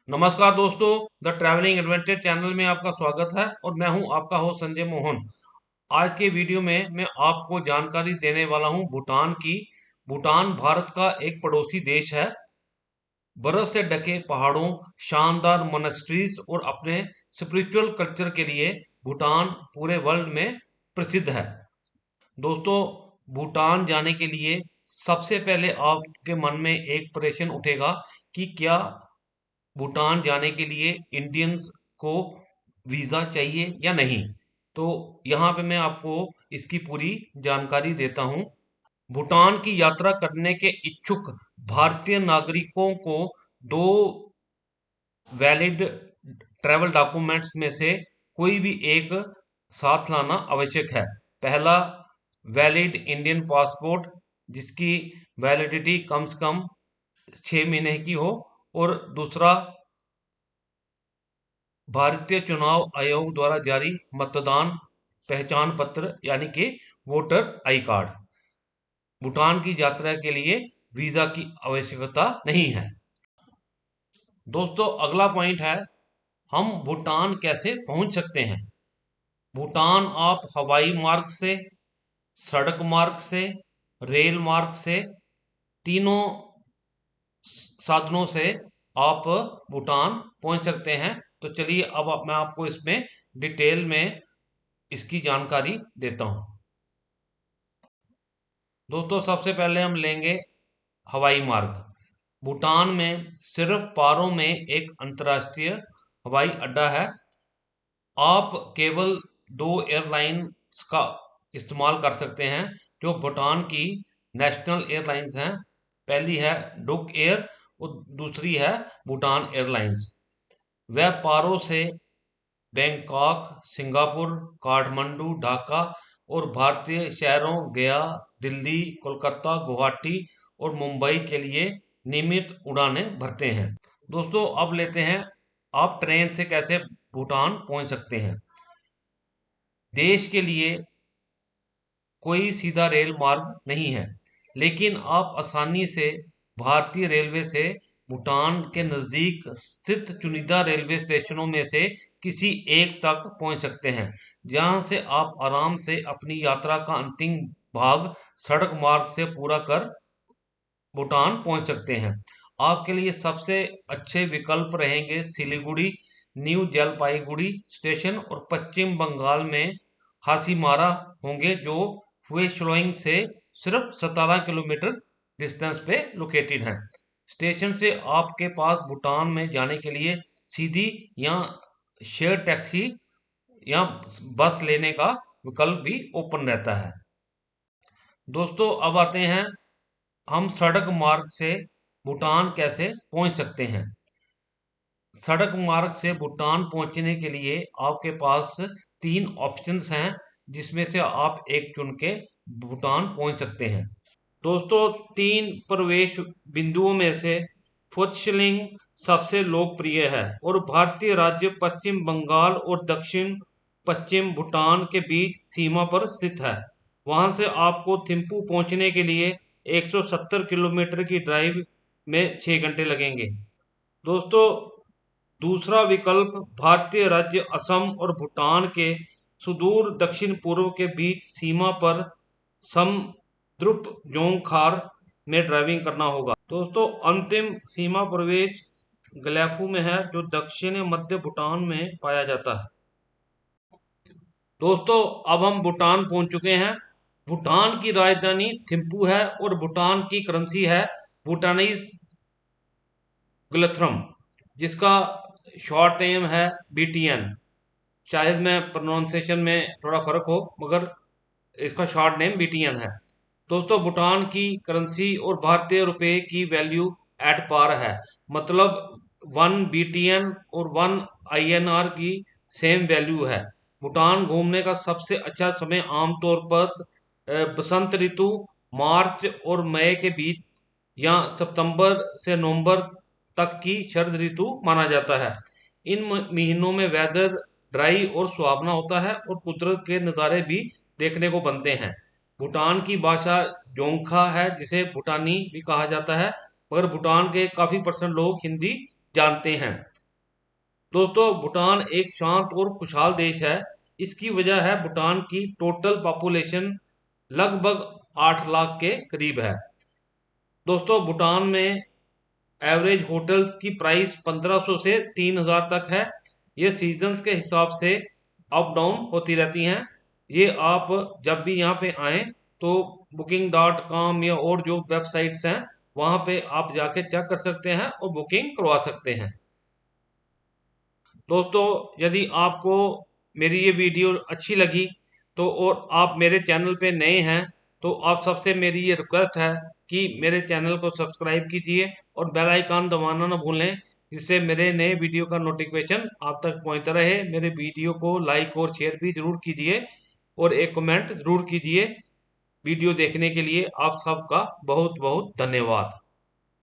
नमस्कार दोस्तों, the travelling adventure channel में आपका स्वागत है और मैं हूं आपका होस्ट संजय मोहन। आज के वीडियो में मैं आपको जानकारी देने वाला हूं भूटान की। भूटान भारत का एक पड़ोसी देश है। बर्फ से ढके पहाड़ों, शानदार मोनेस्ट्रीज और अपने स्पिरिचुअल कल्चर के लिए भूटान पूरे वर्ल्ड में प्रसिद्ध है। दोस्तों, भूटान जाने के लिए सबसे पहले आपके मन में एक प्रश्न उठेगा कि क्या भूटान जाने के लिए इंडियंस को वीज़ा चाहिए या नहीं। तो यहाँ पे मैं आपको इसकी पूरी जानकारी देता हूँ। भूटान की यात्रा करने के इच्छुक भारतीय नागरिकों को दो वैलिड ट्रैवल डॉक्यूमेंट्स में से कोई भी एक साथ लाना आवश्यक है। पहला, वैलिड इंडियन पासपोर्ट जिसकी वैलिडिटी कम से कम 6 महीने की हो, और दूसरा, भारतीय चुनाव आयोग द्वारा जारी मतदान पहचान पत्र यानी कि वोटर आई कार्ड। भूटान की यात्रा के लिए वीजा की आवश्यकता नहीं है। दोस्तों, अगला पॉइंट है, हम भूटान कैसे पहुंच सकते हैं। भूटान आप हवाई मार्ग से, सड़क मार्ग से, रेल मार्ग से, तीनों साधनों से आप भूटान पहुंच सकते हैं। तो चलिए अब मैं आपको इसमें डिटेल में इसकी जानकारी देता हूं। दोस्तों, सबसे पहले हम लेंगे हवाई मार्ग। भूटान में सिर्फ पारो में एक अंतर्राष्ट्रीय हवाई अड्डा है। आप केवल दो एयरलाइंस का इस्तेमाल कर सकते हैं जो भूटान की नेशनल एयरलाइंस हैं। पहली है डुक एयर और दूसरी है भूटान एयरलाइंस। वह पारो से बैंकॉक, सिंगापुर, काठमांडू, ढाका और भारतीय शहरों गया, दिल्ली, कोलकाता, गुवाहाटी और मुंबई के लिए नियमित उड़ानें भरते हैं। दोस्तों, अब लेते हैं आप ट्रेन से कैसे भूटान पहुंच सकते हैं। देश के लिए कोई सीधा रेल मार्ग नहीं है, लेकिन आप आसानी से भारतीय रेलवे से भूटान के नज़दीक स्थित चुनिंदा रेलवे स्टेशनों में से किसी एक तक पहुंच सकते हैं, जहां से आप आराम से अपनी यात्रा का अंतिम भाग सड़क मार्ग से पूरा कर भूटान पहुंच सकते हैं। आपके लिए सबसे अच्छे विकल्प रहेंगे सिलीगुड़ी, न्यू जलपाईगुड़ी स्टेशन और पश्चिम बंगाल में हासीमारा होंगे, जो हुएशलोइंग से सिर्फ 17 किलोमीटर डिस्टेंस पे लोकेटेड हैं। स्टेशन से आपके पास भूटान में जाने के लिए सीधी या शेयर टैक्सी या बस लेने का विकल्प भी ओपन रहता है। दोस्तों, अब आते हैं हम सड़क मार्ग से भूटान कैसे पहुंच सकते हैं। सड़क मार्ग से भूटान पहुंचने के लिए आपके पास तीन ऑप्शंस हैं, जिसमें से आप एक चुन के भूटान पहुंच सकते हैं। दोस्तों, तीन प्रवेश बिंदुओं में से फुत्शलिंग सबसे लोकप्रिय है और भारतीय राज्य पश्चिम बंगाल और दक्षिण पश्चिम भूटान के बीच सीमा पर स्थित है। वहां से आपको थिम्पू पहुंचने के लिए 170 किलोमीटर की ड्राइव में 6 घंटे लगेंगे। दोस्तों, दूसरा विकल्प भारतीय राज्य असम और भूटान के सुदूर दक्षिण पूर्व के बीच सीमा पर समद्रुप जोंगखार में ड्राइविंग करना होगा। दोस्तों, अंतिम सीमा प्रवेश ग्लैफू में है, जो दक्षिण मध्य भूटान में पाया जाता है। दोस्तों, अब हम भूटान पहुंच चुके हैं। भूटान की राजधानी थिम्पू है और भूटान की करेंसी है भूटानीज ग्लथरम, जिसका शॉर्ट नेम है बीटीएन। शायद मैं प्रोनाउंसिएशन में थोड़ा फर्क हो, मगर इसका शॉर्ट नेम बीटीएन है। दोस्तों, भूटान की करेंसी और भारतीय रुपए की वैल्यू एट पार है। मतलब 1 बीटीएन और 1 INR की सेम वैल्यू है। भूटान घूमने का सबसे अच्छा समय आमतौर पर बसंत ऋतु मार्च और मई के बीच या सितंबर से नवंबर तक की शरद ऋतु माना जाता है। इन महीनों में वेदर ड्राई और सुहावना होता है और कुदरत के नज़ारे भी देखने को बनते हैं। भूटान की भाषा जोंगखा है, जिसे भूटानी भी कहा जाता है, मगर भूटान के काफ़ी परसेंट लोग हिंदी जानते हैं। दोस्तों भूटान एक शांत और खुशहाल देश है। इसकी वजह है भूटान की टोटल पॉपुलेशन लगभग 8 लाख के करीब है। दोस्तों भूटान में एवरेज होटल की प्राइस 1500 से 3000 तक है। ये सीजन्स के हिसाब से अप डाउन होती रहती हैं। ये आप जब भी यहाँ पे आएँ तो booking.com या और जो वेबसाइट्स हैं वहाँ पे आप जाके चेक कर सकते हैं और बुकिंग करवा सकते हैं। दोस्तों यदि आपको मेरी ये वीडियो अच्छी लगी तो और आप मेरे चैनल पे नए हैं तो आप सबसे मेरी ये रिक्वेस्ट है कि मेरे चैनल को सब्सक्राइब कीजिए और बेल आइकन दबाना ना भूलें, जिससे मेरे नए वीडियो का नोटिफिकेशन आप तक पहुंचता रहे। मेरे वीडियो को लाइक और शेयर भी ज़रूर कीजिए और एक कमेंट ज़रूर कीजिए। वीडियो देखने के लिए आप सबका बहुत बहुत धन्यवाद।